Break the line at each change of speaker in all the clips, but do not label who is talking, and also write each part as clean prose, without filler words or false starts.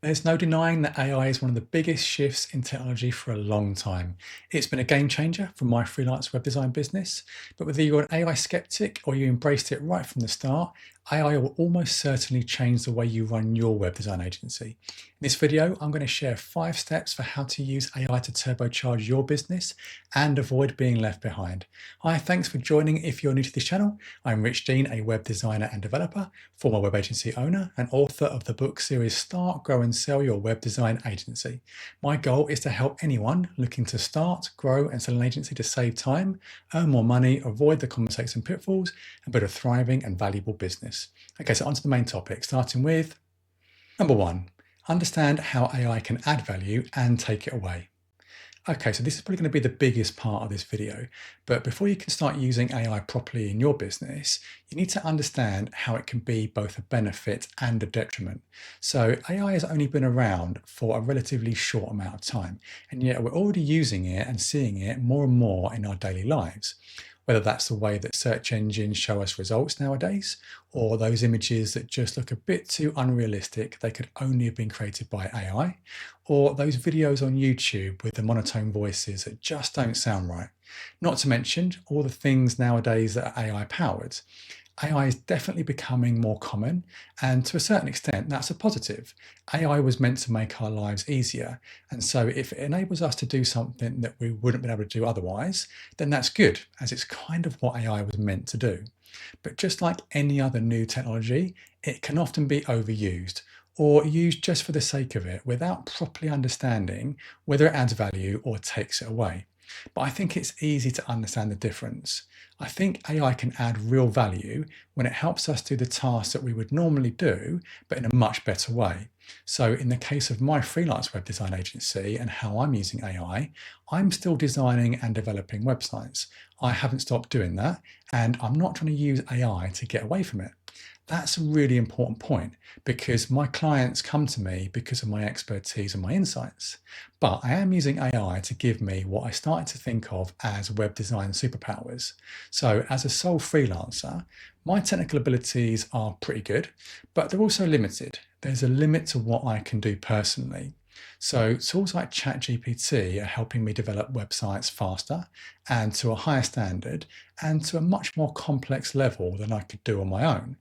There's no denying that AI is one of the biggest shifts in technology for a long time. It's been a game changer for my freelance web design business, but whether you're an AI skeptic or you embraced it right from the start, AI will almost certainly change the way you run your web design agency. In this video, I'm going to share 5 steps for how to use AI to turbocharge your business and avoid being left behind. Hi, thanks for joining. If you're new to this channel, I'm Rich Dean, a web designer and developer, former web agency owner, and author of the book series Start, Grow and Sell Your Web Design Agency. My goal is to help anyone looking to start, grow, and sell an agency to save time, earn more money, avoid the common mistakes and pitfalls, and build a thriving and valuable business. Okay, so on to the main topic, starting with number 1, understand how AI can add value and take it away. Okay, so this is probably going to be the biggest part of this video, but before you can start using AI properly in your business, you need to understand how it can be both a benefit and a detriment. So AI has only been around for a relatively short amount of time, and yet we're already using it and seeing it more and more in our daily lives. Whether that's the way that search engines show us results nowadays, or those images that just look a bit too unrealistic, they could only have been created by AI, or those videos on YouTube with the monotone voices that just don't sound right. Not to mention all the things nowadays that are AI powered. AI is definitely becoming more common, and to a certain extent, that's a positive. AI was meant to make our lives easier, and so if it enables us to do something that we wouldn't be able to do otherwise, then that's good, as it's kind of what AI was meant to do. But just like any other new technology, it can often be overused or used just for the sake of it without properly understanding whether it adds value or takes it away. But I think it's easy to understand the difference. I think AI can add real value when it helps us do the tasks that we would normally do, but in a much better way. So, in the case of my freelance web design agency and how I'm using AI, I'm still designing and developing websites. I haven't stopped doing that, and I'm not trying to use AI to get away from it. That's a really important point because my clients come to me because of my expertise and my insights. But I am using AI to give me what I started to think of as web design superpowers. So, as a sole freelancer, my technical abilities are pretty good, but they're also limited. There's a limit to what I can do personally. So, tools like ChatGPT are helping me develop websites faster and to a higher standard and to a much more complex level than I could do on my own.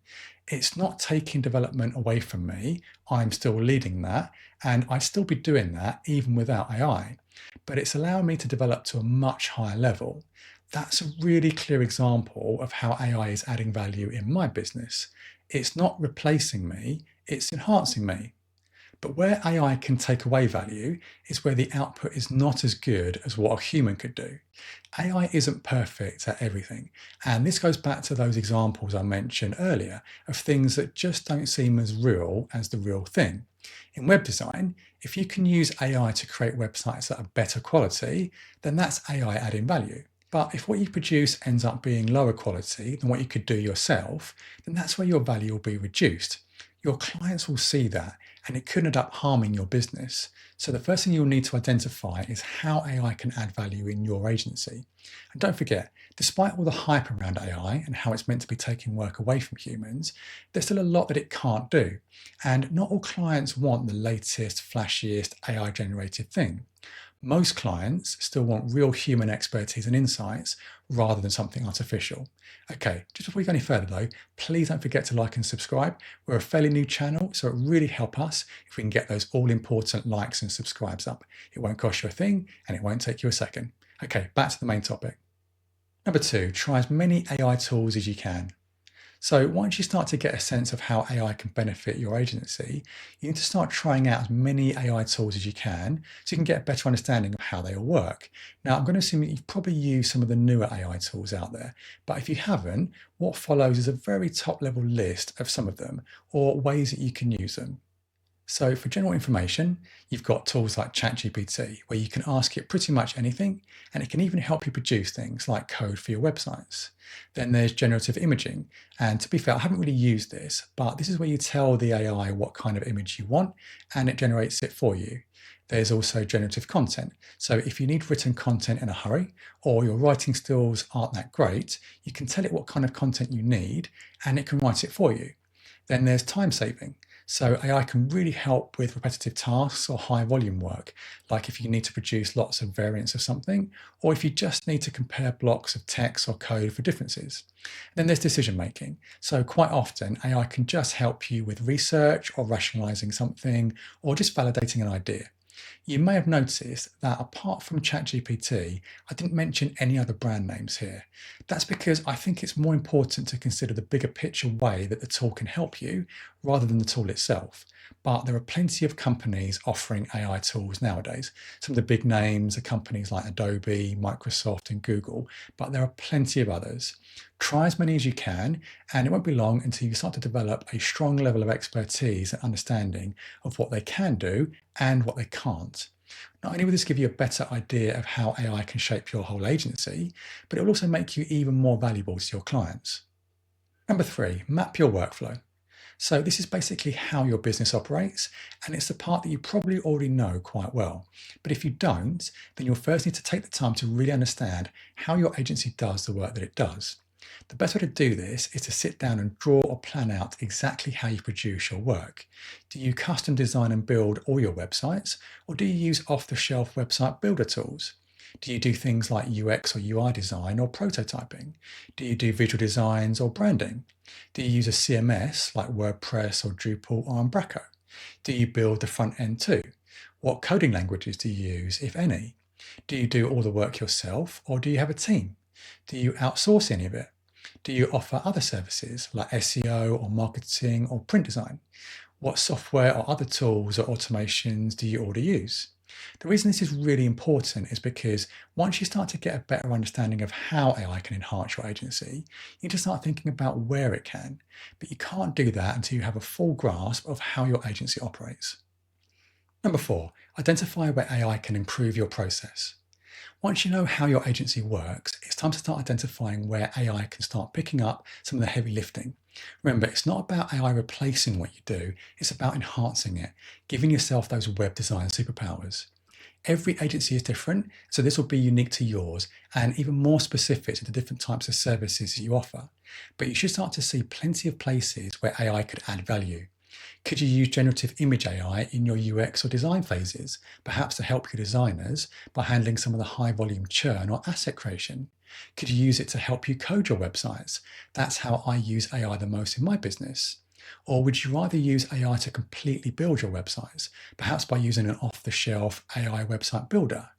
It's not taking development away from me. I'm still leading that, and I'd still be doing that even without AI. But it's allowing me to develop to a much higher level. That's a really clear example of how AI is adding value in my business. It's not replacing me, it's enhancing me. But where AI can take away value is where the output is not as good as what a human could do. AI isn't perfect at everything. And this goes back to those examples I mentioned earlier of things that just don't seem as real as the real thing. In web design, if you can use AI to create websites that are better quality, then that's AI adding value. But if what you produce ends up being lower quality than what you could do yourself, then that's where your value will be reduced. Your clients will see that, and it could end up harming your business. So the first thing you'll need to identify is how AI can add value in your agency. And don't forget, despite all the hype around AI and how it's meant to be taking work away from humans, there's still a lot that it can't do. And not all clients want the latest, flashiest AI generated thing. Most clients still want real human expertise and insights rather than something artificial. Okay, just before we go any further though, please don't forget to like and subscribe. We're a fairly new channel, so it would really help us if we can get those all important likes and subscribes up. It won't cost you a thing and it won't take you a second. Okay, back to the main topic. Number 2, try as many AI tools as you can. So once you start to get a sense of how AI can benefit your agency, you need to start trying out as many AI tools as you can so you can get a better understanding of how they all work. Now, I'm going to assume that you've probably used some of the newer AI tools out there, but if you haven't, what follows is a very top level list of some of them or ways that you can use them. So for general information, you've got tools like ChatGPT, where you can ask it pretty much anything, and it can even help you produce things like code for your websites. Then there's generative imaging, and to be fair, I haven't really used this, but this is where you tell the AI what kind of image you want, and it generates it for you. There's also generative content. So if you need written content in a hurry, or your writing skills aren't that great, you can tell it what kind of content you need, and it can write it for you. Then there's time saving. So AI can really help with repetitive tasks or high volume work, like if you need to produce lots of variants of something, or if you just need to compare blocks of text or code for differences. Then there's decision making. So quite often AI can just help you with research or rationalizing something or just validating an idea. You may have noticed that apart from ChatGPT, I didn't mention any other brand names here. That's because I think it's more important to consider the bigger picture way that the tool can help you rather than the tool itself. But there are plenty of companies offering AI tools nowadays. Some of the big names are companies like Adobe, Microsoft, and Google, but there are plenty of others. Try as many as you can, and it won't be long until you start to develop a strong level of expertise and understanding of what they can do and what they can't. Not only will this give you a better idea of how AI can shape your whole agency, but it will also make you even more valuable to your clients. Number three, map your workflow. So, this is basically how your business operates, and it's the part that you probably already know quite well. But if you don't, then you'll first need to take the time to really understand how your agency does the work that it does. The best way to do this is to sit down and draw or plan out exactly how you produce your work. Do you custom design and build all your websites, or do you use off the shelf website builder tools? Do you do things like UX or UI design or prototyping? Do you do visual designs or branding? Do you use a CMS like WordPress or Drupal or Umbraco? Do you build the front end too? What coding languages do you use, if any? Do you do all the work yourself, or do you have a team? Do you outsource any of it? Do you offer other services like SEO or marketing or print design? What software or other tools or automations do you already use? The reason this is really important is because once you start to get a better understanding of how AI can enhance your agency, you need to start thinking about where it can. But you can't do that until you have a full grasp of how your agency operates. Number four, identify where AI can improve your process. Once you know how your agency works, it's time to start identifying where AI can start picking up some of the heavy lifting. Remember, it's not about AI replacing what you do, it's about enhancing it, giving yourself those web design superpowers. Every agency is different, so this will be unique to yours and even more specific to the different types of services that you offer. But you should start to see plenty of places where AI could add value. Could you use generative image AI in your UX or design phases, perhaps to help your designers by handling some of the high volume churn or asset creation? Could you use it to help you code your websites? That's how I use AI the most in my business. Or would you rather use AI to completely build your websites, perhaps by using an off the shelf AI website builder?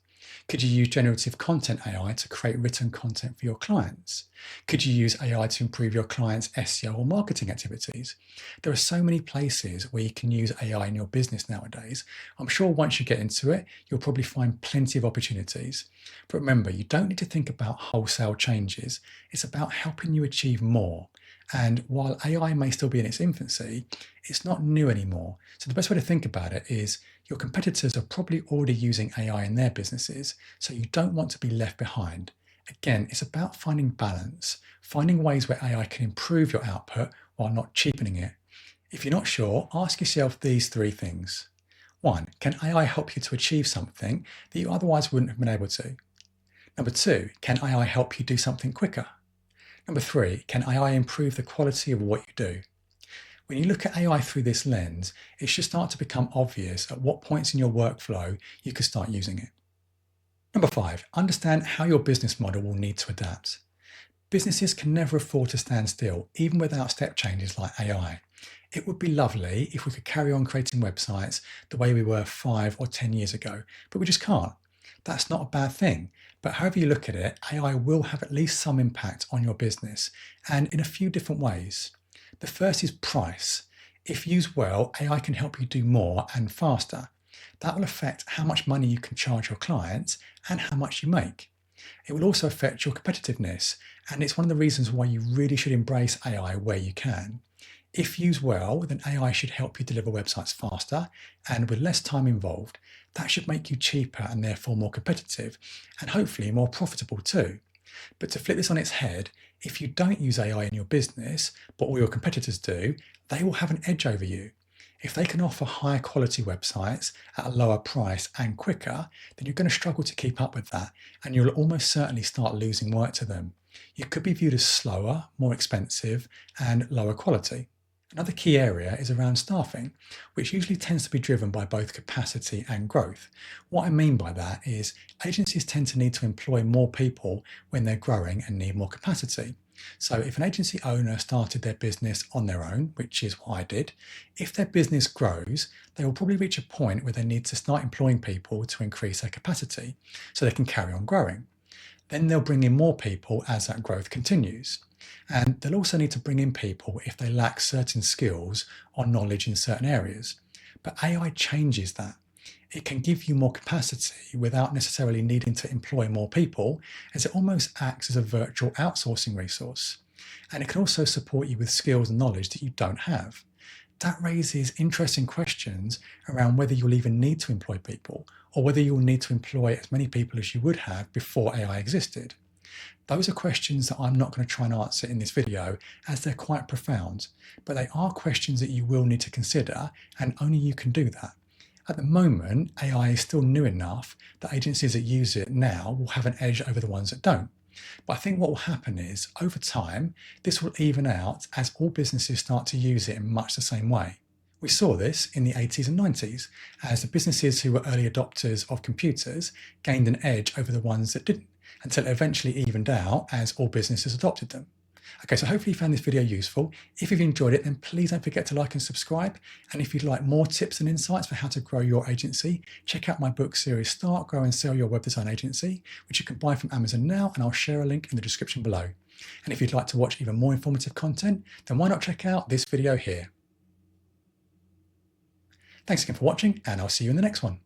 Could you use generative content AI to create written content for your clients? Could you use AI to improve your clients' SEO or marketing activities? There are so many places where you can use AI in your business nowadays. I'm sure once you get into it, you'll probably find plenty of opportunities. But remember, you don't need to think about wholesale changes. It's about helping you achieve more. And while AI may still be in its infancy, it's not new anymore. So the best way to think about it is your competitors are probably already using AI in their businesses, so you don't want to be left behind. Again, it's about finding balance, finding ways where AI can improve your output while not cheapening it. If you're not sure, ask yourself these three things. One, can AI help you to achieve something that you otherwise wouldn't have been able to? Number two, can AI help you do something quicker? Number three, can AI improve the quality of what you do? When you look at AI through this lens, it should start to become obvious at what points in your workflow you could start using it. Number five, understand how your business model will need to adapt. Businesses can never afford to stand still, even without step changes like AI. It would be lovely if we could carry on creating websites the way we were 5 or 10 years ago, but we just can't. That's not a bad thing, but however you look at it, AI will have at least some impact on your business, and in a few different ways. The first is price. If used well, AI can help you do more and faster. That will affect how much money you can charge your clients and how much you make. It will also affect your competitiveness, and it's one of the reasons why you really should embrace AI where you can. If used well, then AI should help you deliver websites faster and with less time involved. That should make you cheaper and therefore more competitive, and hopefully more profitable too. But to flip this on its head, if you don't use AI in your business, but all your competitors do, they will have an edge over you. If they can offer higher quality websites at a lower price and quicker, then you're going to struggle to keep up with that, and you'll almost certainly start losing work to them. You could be viewed as slower, more expensive, and lower quality. Another key area is around staffing, which usually tends to be driven by both capacity and growth. What I mean by that is agencies tend to need to employ more people when they're growing and need more capacity. So, if an agency owner started their business on their own, which is what I did, if their business grows, they will probably reach a point where they need to start employing people to increase their capacity so they can carry on growing. Then they'll bring in more people as that growth continues. And they'll also need to bring in people if they lack certain skills or knowledge in certain areas. But AI changes that. It can give you more capacity without necessarily needing to employ more people, as it almost acts as a virtual outsourcing resource. And it can also support you with skills and knowledge that you don't have. That raises interesting questions around whether you'll even need to employ people or whether you'll need to employ as many people as you would have before AI existed. Those are questions that I'm not going to try and answer in this video as they're quite profound, but they are questions that you will need to consider, and only you can do that. At the moment, AI is still new enough that agencies that use it now will have an edge over the ones that don't. But I think what will happen is, over time, this will even out as all businesses start to use it in much the same way. We saw this in the 80s and 90s, as the businesses who were early adopters of computers gained an edge over the ones that didn't, until it eventually evened out as all businesses adopted them. Okay, so hopefully you found this video useful. If you've enjoyed it, then please don't forget to like and subscribe. And if you'd like more tips and insights for how to grow your agency, check out my book series, Start, Grow and Sell Your Web Design Agency, which you can buy from Amazon now, and I'll share a link in the description below. And if you'd like to watch even more informative content, then why not check out this video here. Thanks again for watching, and I'll see you in the next one.